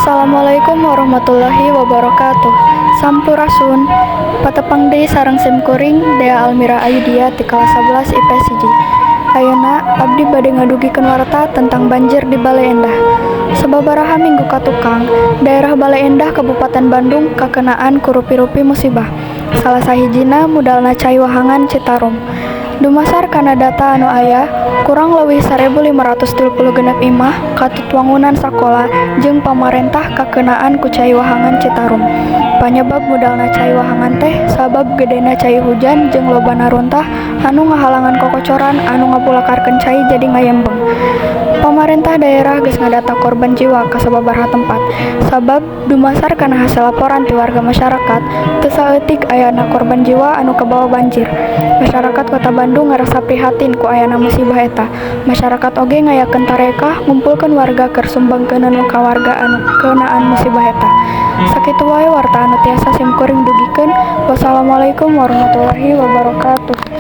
Assalamualaikum warahmatullahi wabarakatuh. Sampurasun. Patepang deui sareng simkuring Dea Almira Ayudia ti kelas 11 IPS 1. Ayeuna abdi bade ngadugikeun warta tentang banjir di Bale Endah. Sababaraha minggu katukang, daerah Bale Endah Kabupaten Bandung kakenaan ku rupi-rupi musibah. Salah sahijina mudalna Cai Wahangan Citarum. Dumasar kana data anu aya, kurang leuwih 1.536 imah katut wangunan sakola jeung pamarentah kakenaan ku Cai Wahangan Citarum. Panyebab mudalna Cai Wahangan teh sabab gedena cai hujan jeung lobana runtah anu ngahalangan kokocoran anu ngapulakarkeun cai jadi ngayembeng. Pamarentah daerah geus ngadata korban jiwa ka sababaraha tempat. Sabab dumasar kana hasil laporan ti warga masyarakat, teu saeutik ayana korban jiwa anu kabawa banjir. Masyarakat Kota Bandung ngarasa prihatin ku ayana musibah eta. Masyarakat oge ngayakeun tarekah ngumpulkeun warga keur sumbangkeun ka warga anu keunaan musibah eta. Sakitu wae warta anu tiasa simkuring dugikeun. Wassalamualaikum warahmatullahi wabarakatuh.